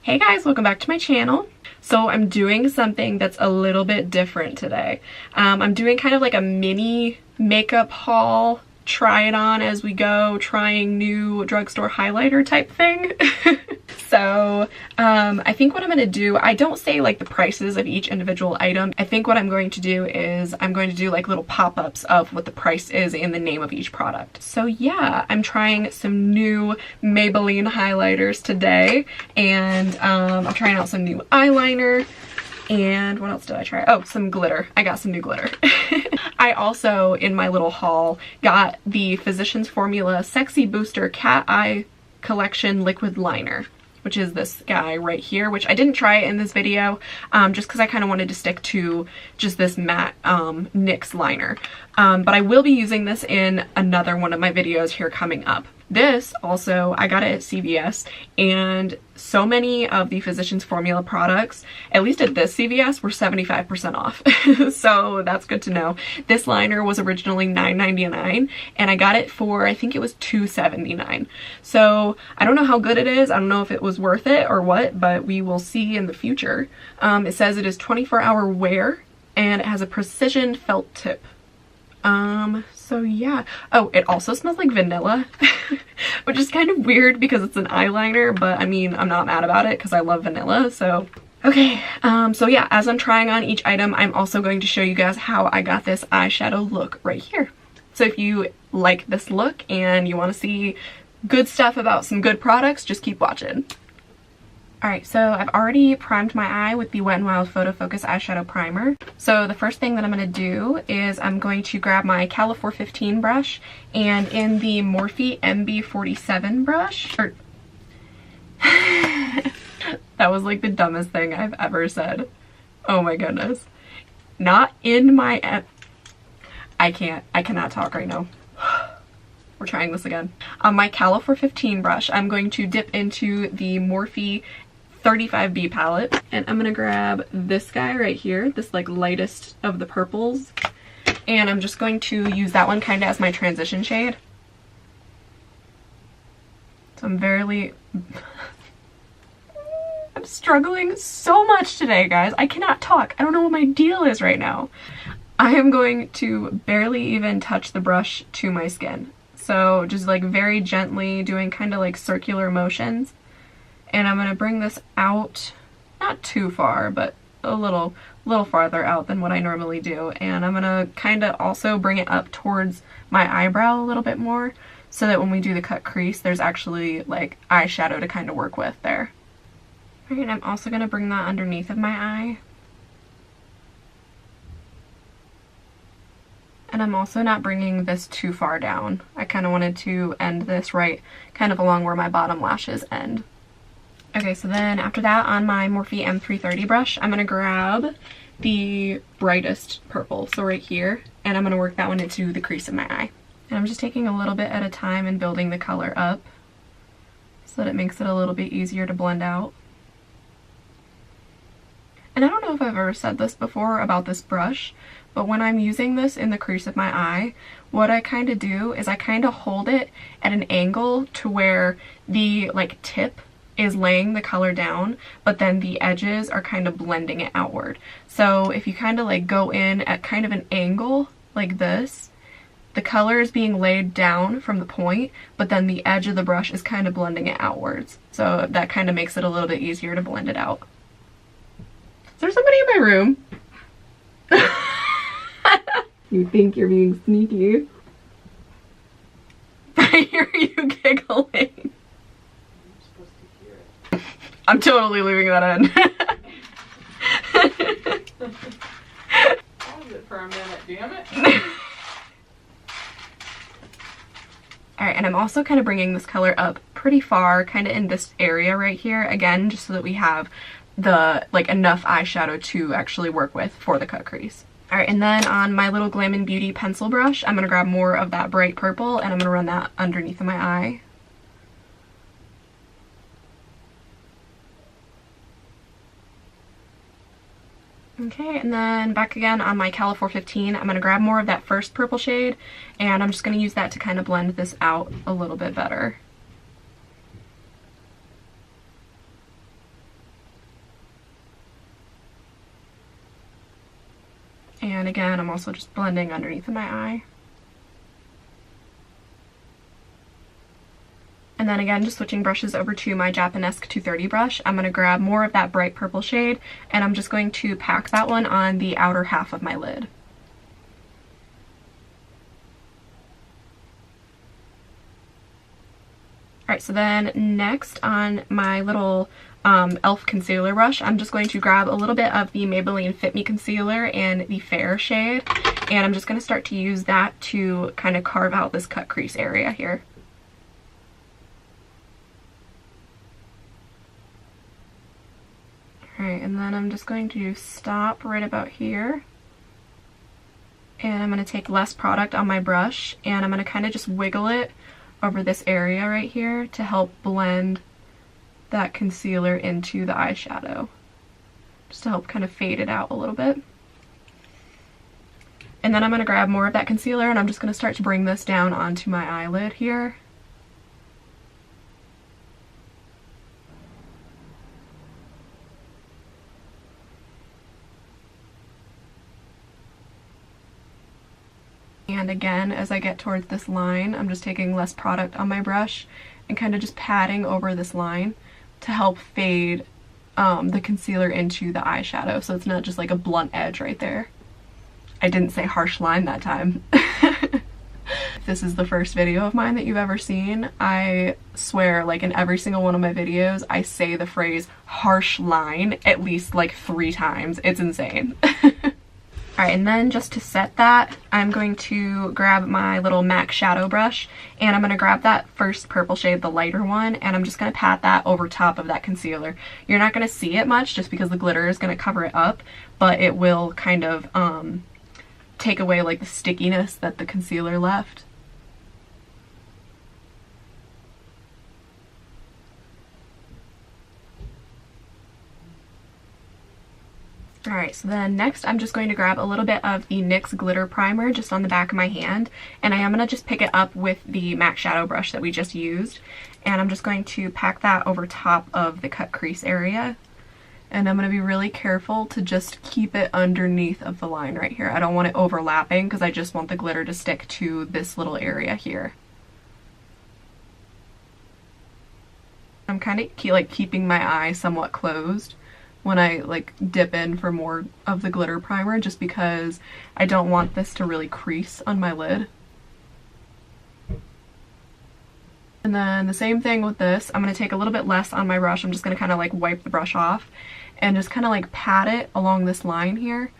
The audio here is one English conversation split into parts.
Hey guys, welcome back to my channel. So I'm doing something that's a little bit different today. I'm doing kind of like a mini makeup haul, try it on as we go, trying new drugstore highlighter type thing. So I think what I'm going to do, I don't say like the prices of each individual item. I think what I'm going to do is I'm going to do like little pop-ups of what the price is and the name of each product. So yeah, I'm trying some new Maybelline highlighters today, and I'm trying out some new eyeliner. And what else did I try? Oh, some glitter. I got some new glitter. I also, in my little haul, got the Physicians Formula Sexy Booster Cat Eye Collection Liquid Liner, which is this guy right here, which I didn't try it in this video, just because I kind of wanted to stick to just this matte NYX liner. But I will be using this in another one of my videos here coming up. This also, I got it at CVS, and so many of the Physicians Formula products, at least at this CVS, were 75% off. So that's good to know. This liner was originally $9.99, and I got it for, I think it was $2.79. So I don't know how good it is. I don't know if it was worth it or what, but we will see in the future. It says it is 24-hour wear, and it has a precision felt tip. So yeah. Oh, it also smells like vanilla, which is kind of weird because it's an eyeliner, but I mean, I'm not mad about it because I love vanilla, so. Okay, so yeah, as I'm trying on each item, I'm also going to show you guys how I got this eyeshadow look right here. So if you like this look and you want to see good stuff about some good products, just keep watching. Alright, so I've already primed my eye with the Wet n Wild Photo Focus Eyeshadow Primer. So the first thing that I'm going to do is I'm going to grab my Cala 415 brush, and in the Morphe MB47 brush, that was like the dumbest thing I've ever said. Oh my goodness. Not in my... I cannot talk right now. We're trying this again. On my Cala 415 brush, I'm going to dip into the Morphe 35B palette, and I'm gonna grab this guy right here, this like lightest of the purples, and I'm just going to use that one kind of as my transition shade. So I'm struggling so much today, guys. I cannot talk. I don't know what my deal is right now. I am going to barely even touch the brush to my skin. So just like very gently doing kind of like circular motions. And I'm going to bring this out, not too far, but a little farther out than what I normally do. And I'm going to kind of also bring it up towards my eyebrow a little bit more, so that when we do the cut crease, there's actually like eyeshadow to kind of work with there. All right, and I'm also going to bring that underneath of my eye. And I'm also not bringing this too far down. I kind of wanted to end this right kind of along where my bottom lashes end. Okay, so then after that, on my Morphe M330 brush, I'm going to grab the brightest purple, so right here, and I'm going to work that one into the crease of my eye. And I'm just taking a little bit at a time and building the color up so that it makes it a little bit easier to blend out. And I don't know if I've ever said this before about this brush, but when I'm using this in the crease of my eye, what I kind of do is I kind of hold it at an angle to where the like tip is laying the color down, but then the edges are kind of blending it outward. So if you kind of like go in at kind of an angle like this, the color is being laid down from the point, but then the edge of the brush is kind of blending it outwards. So that kind of makes it a little bit easier to blend it out. Is there somebody in my room? You think you're being sneaky? I hear you giggling. I'm totally leaving that in. Pause it for a minute, damn it. Alright, and I'm also kind of bringing this color up pretty far, kind of in this area right here, again, just so that we have the like enough eyeshadow to actually work with for the cut crease. Alright, and then on my little Glam & Beauty pencil brush, I'm going to grab more of that bright purple, and I'm going to run that underneath of my eye. Okay, and then back again on my Cala 415, I'm going to grab more of that first purple shade, and I'm just going to use that to kind of blend this out a little bit better. And again, I'm also just blending underneath of my eye. And then again, just switching brushes over to my Japonesque 230 brush. I'm going to grab more of that bright purple shade, and I'm just going to pack that one on the outer half of my lid. Alright, so then next on my little e.l.f. concealer brush, I'm just going to grab a little bit of the Maybelline Fit Me Concealer in the fair shade, and I'm just going to start to use that to kind of carve out this cut crease area here. Alright, and then I'm just going to stop right about here. And I'm going to take less product on my brush, and I'm going to kind of just wiggle it over this area right here to help blend that concealer into the eyeshadow. Just to help kind of fade it out a little bit. And then I'm going to grab more of that concealer, and I'm just going to start to bring this down onto my eyelid here. And again, as I get towards this line, I'm just taking less product on my brush and kind of just patting over this line to help fade the concealer into the eyeshadow, so it's not just like a blunt edge right there. I didn't say harsh line that time. If this is the first video of mine that you've ever seen, I swear, like in every single one of my videos, I say the phrase harsh line at least like 3 times. It's insane. Alright, and then just to set that, I'm going to grab my little MAC shadow brush, and I'm going to grab that first purple shade, the lighter one, and I'm just going to pat that over top of that concealer. You're not going to see it much just because the glitter is going to cover it up, but it will kind of take away like the stickiness that the concealer left. Alright, so then next I'm just going to grab a little bit of the NYX Glitter Primer just on the back of my hand, and I am going to just pick it up with the MAC shadow brush that we just used, and I'm just going to pack that over top of the cut crease area. And I'm going to be really careful to just keep it underneath of the line right here. I don't want it overlapping because I just want the glitter to stick to this little area here. I'm kind of keeping my eye somewhat closed when I like dip in for more of the glitter primer, just because I don't want this to really crease on my lid. And then the same thing with this, I'm going to take a little bit less on my brush. I'm just going to kind of like wipe the brush off and just kind of like pat it along this line here.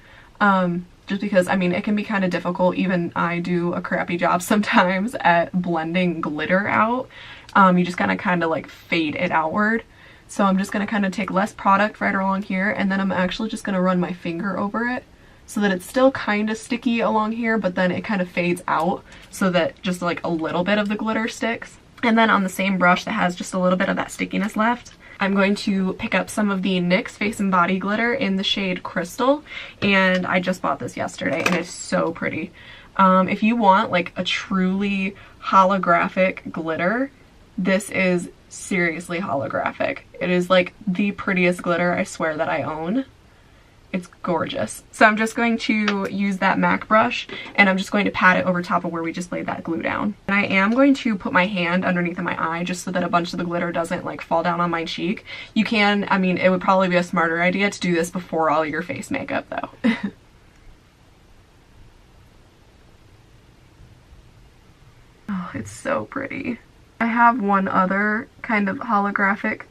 Just because, I mean, it can be kind of difficult. Even I do a crappy job sometimes at blending glitter out. You just gotta kind of like fade it outward. So I'm just going to kind of take less product right along here, and then I'm actually just going to run my finger over it so that it's still kind of sticky along here, but then it kind of fades out so that just like a little bit of the glitter sticks. And then on the same brush that has just a little bit of that stickiness left, I'm going to pick up some of the NYX Face and Body Glitter in the shade Crystal, and I just bought this yesterday and it's so pretty. If you want like a truly holographic glitter, this is seriously holographic. It is like the prettiest glitter I swear that I own. It's gorgeous. So I'm just going to use that MAC brush, and I'm just going to pat it over top of where we just laid that glue down. And I am going to put my hand underneath of my eye just so that a bunch of the glitter doesn't like fall down on my cheek. You can, I mean, it would probably be a smarter idea to do this before all your face makeup though. Oh, it's so pretty. I have one other kind of holographic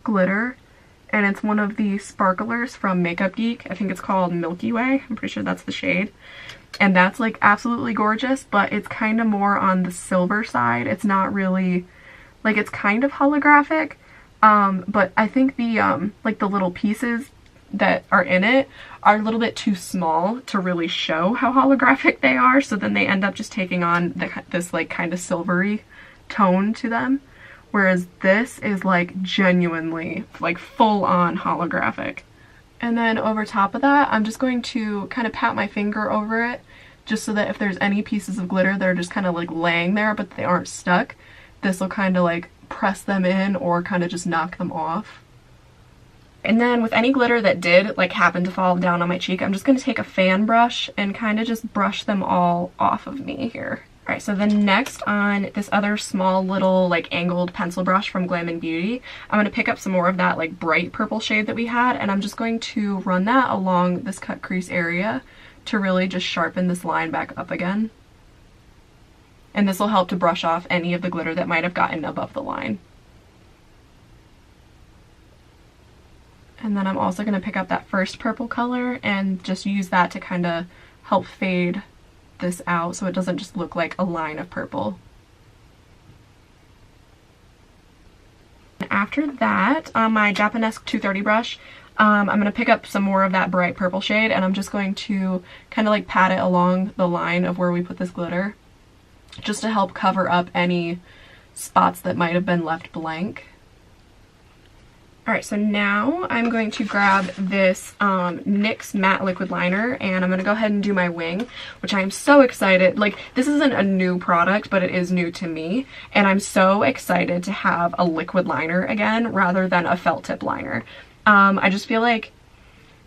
glitter, and it's one of the sparklers from Makeup Geek. I think it's called Milky Way. I'm pretty sure that's the shade. And that's like absolutely gorgeous, but it's kind of more on the silver side. It's not really, like, it's kind of holographic, but I think the like the little pieces that are in it are a little bit too small to really show how holographic they are, so then they end up just taking on this like kind of silvery tone to them, whereas this is like genuinely like full-on holographic. And then over top of that, I'm just going to kind of pat my finger over it just so that if there's any pieces of glitter that are just kind of like laying there but they aren't stuck, this will kind of like press them in or kind of just knock them off. And then with any glitter that did like happen to fall down on my cheek, I'm just going to take a fan brush and kind of just brush them all off of me here. Alright, so then next on this other small little like angled pencil brush from Glam and Beauty, I'm going to pick up some more of that like bright purple shade that we had, and I'm just going to run that along this cut crease area to really just sharpen this line back up again. And this will help to brush off any of the glitter that might have gotten above the line. And then I'm also going to pick up that first purple color and just use that to kind of help fade this out so it doesn't just look like a line of purple. After that, on my Japonesque 230 brush, I'm going to pick up some more of that bright purple shade, and I'm just going to kind of like pat it along the line of where we put this glitter, just to help cover up any spots that might have been left blank. Alright, so now I'm going to grab this NYX matte liquid liner, and I'm going to go ahead and do my wing, which I am so excited. Like, this isn't a new product, but it is new to me, and I'm so excited to have a liquid liner again rather than a felt tip liner. I just feel like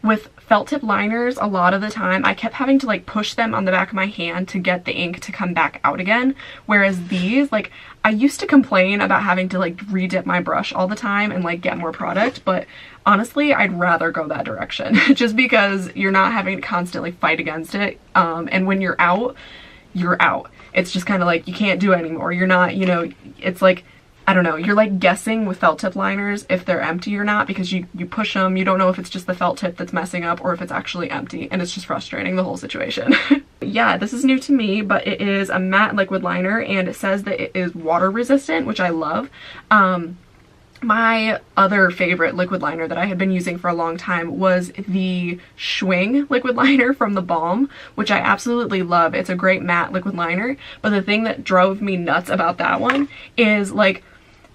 with felt tip liners, a lot of the time I kept having to like push them on the back of my hand to get the ink to come back out again, whereas these, like, I used to complain about having to like re-dip my brush all the time and like get more product, but honestly I'd rather go that direction just because you're not having to constantly fight against it, and when you're out, you're out. It's just kind of like you can't do it anymore. You're not, you know, it's like, I don't know, you're like guessing with felt tip liners if they're empty or not, because you push them, you don't know if it's just the felt tip that's messing up or if it's actually empty, and it's just frustrating, the whole situation. Yeah, this is new to me, but it is a matte liquid liner, and it says that it is water resistant, which I love. My other favorite liquid liner that I had been using for a long time was the Schwing liquid liner from the Balm, which I absolutely love. It's a great matte liquid liner, but the thing that drove me nuts about that one is like,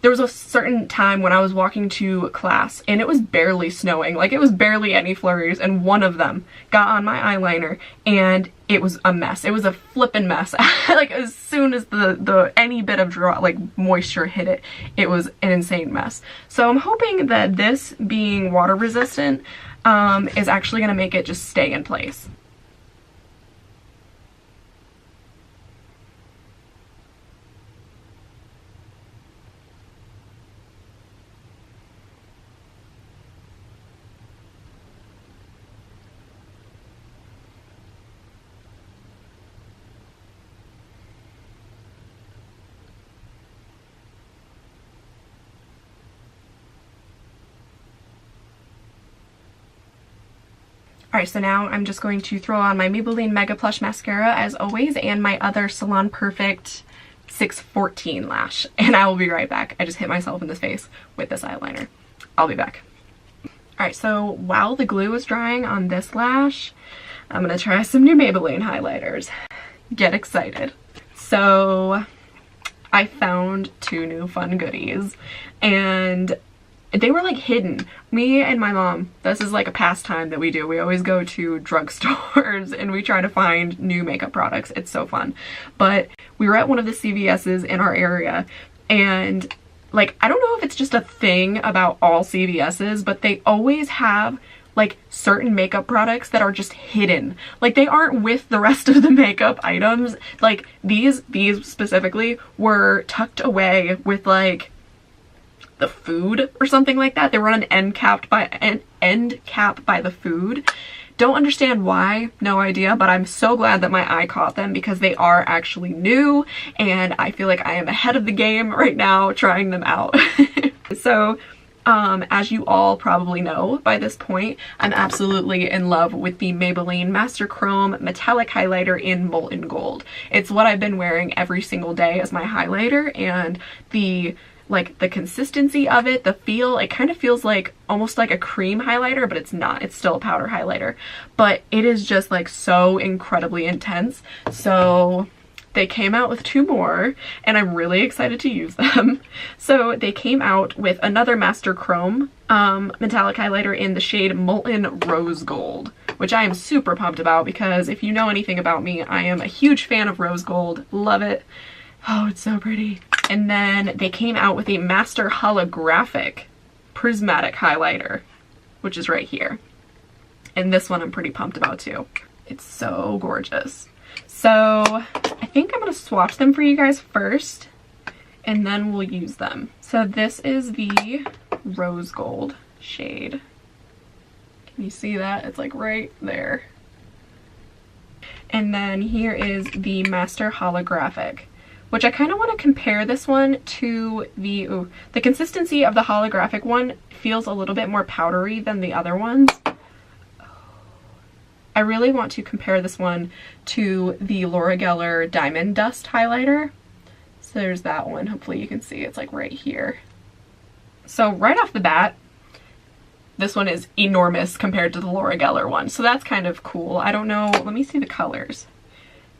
there was a certain time when I was walking to class and it was barely snowing, like it was barely any flurries, and one of them got on my eyeliner and it was a mess. It was a flippin' mess. Like as soon as the any bit of like moisture hit it, it was an insane mess. So I'm hoping that this being water resistant is actually gonna make it just stay in place. Alright, so now I'm just going to throw on my Maybelline Mega Plush Mascara as always, and my other Salon Perfect 614 lash, and I will be right back. I just hit myself in the face with this eyeliner. I'll be back. Alright, so while the glue is drying on this lash, I'm going to try some new Maybelline highlighters. Get excited. So I found two new fun goodies, and they were like hidden. Me and my mom, this is like a pastime that we do. We always go to drugstores and we try to find new makeup products. It's so fun. But we were at one of the CVS's in our area, and like, I don't know if it's just a thing about all CVS's, but they always have like certain makeup products that are just hidden. Like they aren't with the rest of the makeup items. Like these specifically were tucked away with like the food or something like that. They were on an end cap by the food. Don't understand why, no idea, but I'm so glad that my eye caught them because they are actually new, and I feel like I am ahead of the game right now trying them out. So as you all probably know by this point, I'm absolutely in love with the Maybelline Master Chrome Metallic Highlighter in Molten Gold. It's what I've been wearing every single day as my highlighter, and the consistency of it, the feel, it kind of feels like almost like a cream highlighter, but it's not. It's still a powder highlighter, but it is just like so incredibly intense. So they came out with two more, and I'm really excited to use them. So they came out with another Master Chrome metallic highlighter in the shade Molten Rose Gold, which I am super pumped about because if you know anything about me, I am a huge fan of rose gold. Love it. Oh, it's so pretty. And then they came out with a Master Holographic Prismatic highlighter. which is right here. And this one I'm pretty pumped about too. It's so gorgeous. So I think I'm gonna swatch them for you guys first, and then we'll use them. So this is the Rose Gold shade. Can you see that? It's like right there. And then here is the Master Holographic, which I kind of want to compare this one to the consistency of the holographic one feels a little bit more powdery than the other ones. I really want to compare this one to the Laura Geller Diamond Dust highlighter. So there's that one. Hopefully you can see it's like right here. So right off the bat, this one is enormous compared to the Laura Geller one. So that's kind of cool. I don't know. Let me see the colors.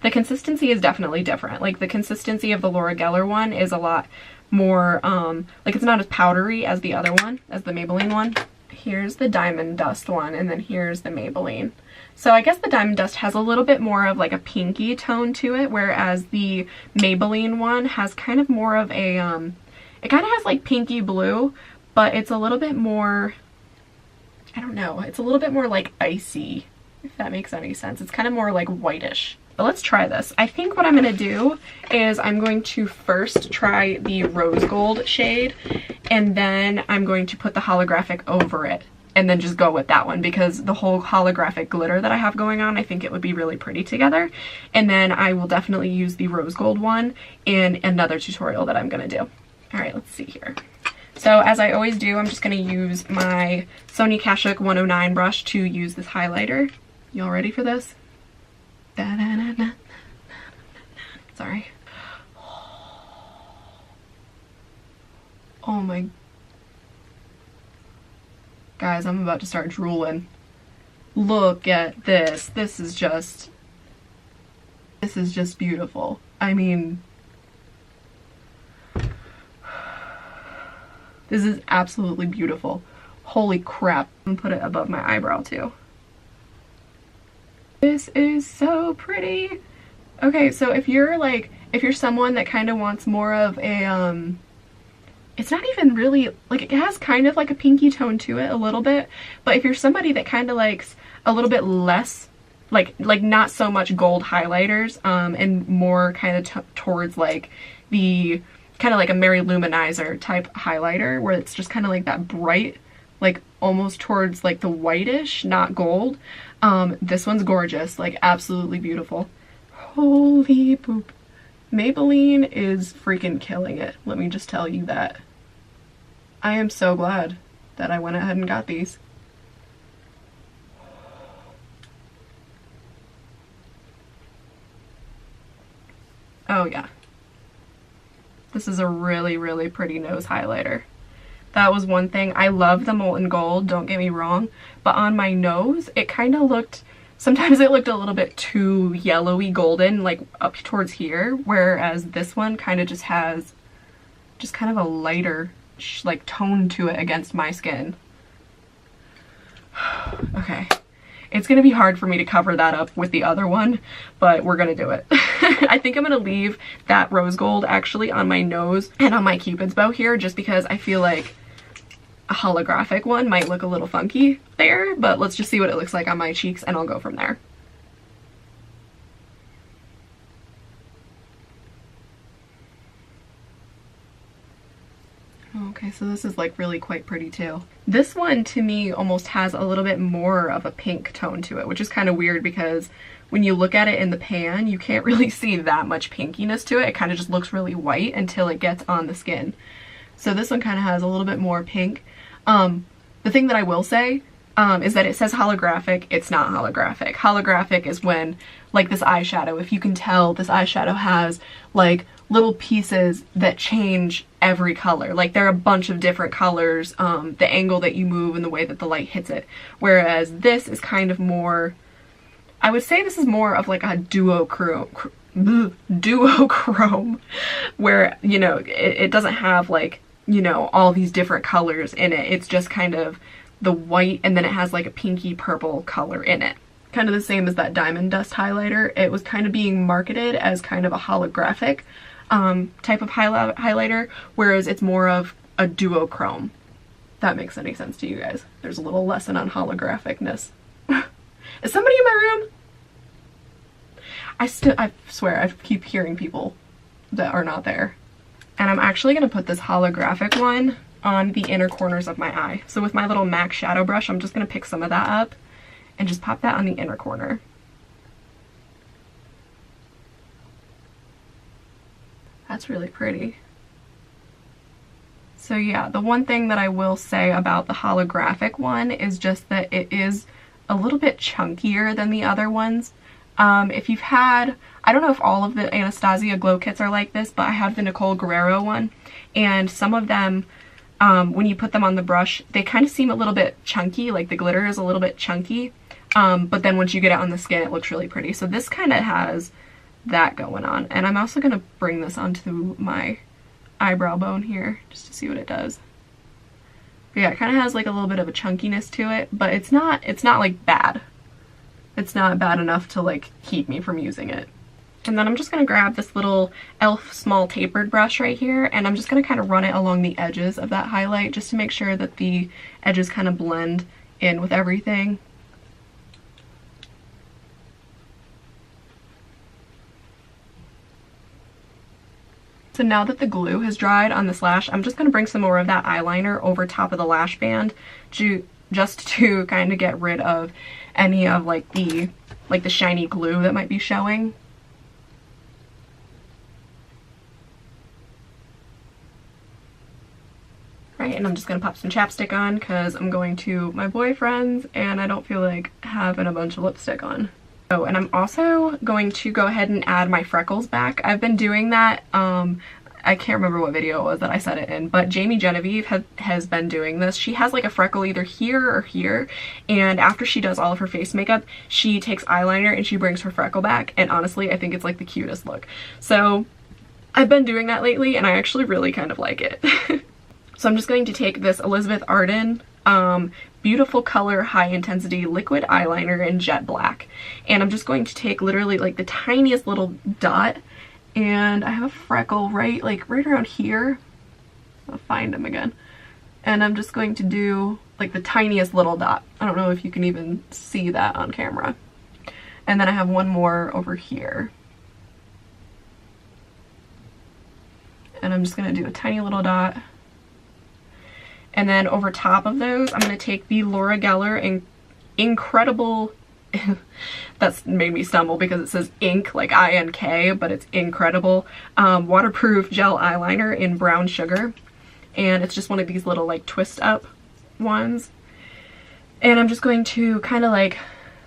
The consistency is definitely different. Like the consistency of the Laura Geller one is a lot more, like it's not as powdery as the other one, as the Maybelline one. Here's the Diamond Dust one, and then here's the Maybelline. So I guess the Diamond Dust has a little bit more of like a pinky tone to it, whereas the Maybelline one has kind of more of a, it kind of has like pinky blue, but it's a little bit more, I don't know, it's a little bit more like icy, if that makes any sense. It's kind of more like whitish. But let's try this. I think what I'm going to do is I'm going to first try the Rose Gold shade, and then I'm going to put the holographic over it, and then just go with that one, because the whole holographic glitter that I have going on, I think it would be really pretty together. And then I will definitely use the Rose Gold one in another tutorial that I'm going to do. Alright, let's see here. So as I always do, I'm just going to use my Sonia Kashuk 109 brush to use this highlighter. Y'all ready for this? Sorry. Oh my... Guys, I'm about to start drooling. Look at this. This is just beautiful. I mean... This is absolutely beautiful. Holy crap. I'm gonna put it above my eyebrow too. This is so pretty. Okay, so if you're someone that kind of wants more of a, it's not even really, like it has kind of like a pinky tone to it a little bit, but if you're somebody that kind of likes a little bit less, like not so much gold highlighters, and more kind of towards like the, kind of like a Mary Luminizer type highlighter, where it's just kind of like that bright, like almost towards like the whitish, not gold. This one's gorgeous, like absolutely beautiful. Holy poop. Maybelline is freaking killing it. Let me just tell you that. I am so glad that I went ahead and got these. Oh yeah. This is a really, really pretty nose highlighter. That was one thing. I love the Molten Gold, don't get me wrong, but on my nose, it kind of looked, sometimes it looked a little bit too yellowy golden, like up towards here, whereas this one kind of just has just kind of a lighter like tone to it against my skin. Okay. It's going to be hard for me to cover that up with the other one, but we're going to do it. I think I'm going to leave that Rose Gold actually on my nose and on my Cupid's bow here, just because I feel like a holographic one might look a little funky there, but let's just see what it looks like on my cheeks and I'll go from there. Okay, so this is like really quite pretty too. This one to me almost has a little bit more of a pink tone to it, which is kind of weird because when you look at it in the pan, you can't really see that much pinkiness to it. It kind of just looks really white until it gets on the skin. So this one kind of has a little bit more pink. The thing that I will say is that it says holographic. It's not holographic. Holographic is when, like this eyeshadow, if you can tell, this eyeshadow has like little pieces that change every color. Like there are a bunch of different colors, the angle that you move and the way that the light hits it. Whereas this is kind of more, I would say this is more of like a duochrome, where, you know, it doesn't have like, you know, all these different colors in it. It's just kind of the white, and then it has like a pinky purple color in it. Kind of the same as that Diamond Dust highlighter. It was kind of being marketed as kind of a holographic type of highlighter, whereas it's more of a duochrome. that makes any sense to you guys. There's a little lesson on holographicness. Is somebody in my room? I swear, I keep hearing people that are not there. And I'm actually gonna put this holographic one on the inner corners of my eye. So with my little MAC shadow brush, I'm just gonna pick some of that up and just pop that on the inner corner. That's really pretty. So yeah, the one thing that I will say about the holographic one is just that it is a little bit chunkier than the other ones. If you've had, I don't know if all of the Anastasia glow kits are like this, but I have the Nicole Guerrero one, and some of them, when you put them on the brush, they kind of seem a little bit chunky, like the glitter is a little bit chunky, but then once you get it on the skin, it looks really pretty. So this kind of has that going on, and I'm also going to bring this onto my eyebrow bone here just to see what it does. But yeah, it kind of has like a little bit of a chunkiness to it, but it's not like bad. It's not bad enough to like keep me from using it. And then I'm just going to grab this little e.l.f. small tapered brush right here, and I'm just going to kind of run it along the edges of that highlight just to make sure that the edges kind of blend in with everything. So now that the glue has dried on this lash, I'm just going to bring some more of that eyeliner over top of the lash band just to kind of get rid of any of like the shiny glue that might be showing. Right, and I'm just going to pop some chapstick on because I'm going to my boyfriend's and I don't feel like having a bunch of lipstick on. Oh, and I'm also going to go ahead and add my freckles back. I've been doing that, I can't remember what video it was that I said it in, but Jamie Genevieve has been doing this. She has like a freckle either here or here, and after she does all of her face makeup, she takes eyeliner and she brings her freckle back, and honestly, I think it's like the cutest look. So I've been doing that lately, and I actually really kind of like it. So I'm just going to take this Elizabeth Arden Beautiful Color High Intensity Liquid Eyeliner in Jet Black. And I'm just going to take literally like the tiniest little dot, and I have a freckle right around here. I'll find him again. And I'm just going to do like the tiniest little dot. I don't know if you can even see that on camera. And then I have one more over here. And I'm just going to do a tiny little dot. And then over top of those, I'm going to take the Laura Geller Incredible, that's made me stumble because it says ink, like I-N-K, but it's Incredible, waterproof gel eyeliner in Brown Sugar. And it's just one of these little like twist up ones. And I'm just going to kind of like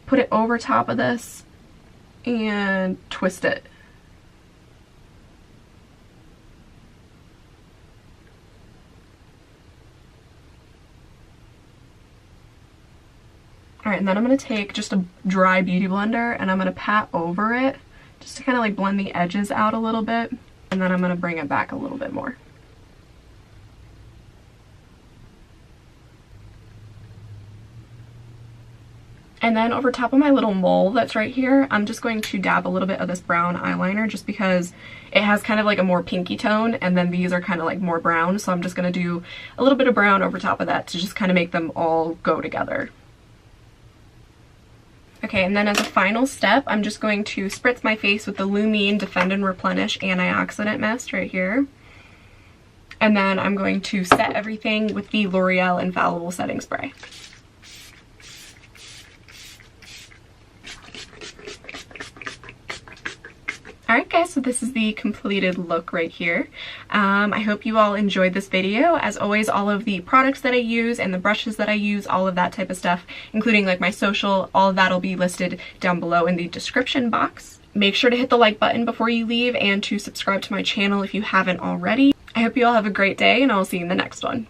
put it over top of this and twist it. Alright, and then I'm going to take just a dry beauty blender and I'm going to pat over it just to kind of like blend the edges out a little bit, and then I'm going to bring it back a little bit more. And then over top of my little mole that's right here, I'm just going to dab a little bit of this brown eyeliner just because it has kind of like a more pinky tone, and then these are kind of like more brown, so I'm just going to do a little bit of brown over top of that to just kind of make them all go together. Okay, and then as a final step, I'm just going to spritz my face with the Lumine Defend and Replenish Antioxidant Mist right here. And then I'm going to set everything with the L'Oreal Infallible Setting Spray. Alright guys, so this is the completed look right here. I hope you all enjoyed this video. As always, all of the products that I use and the brushes that I use, all of that type of stuff, including like my social, all of that will be listed down below in the description box. Make sure to hit the like button before you leave and to subscribe to my channel if you haven't already. I hope you all have a great day, and I'll see you in the next one.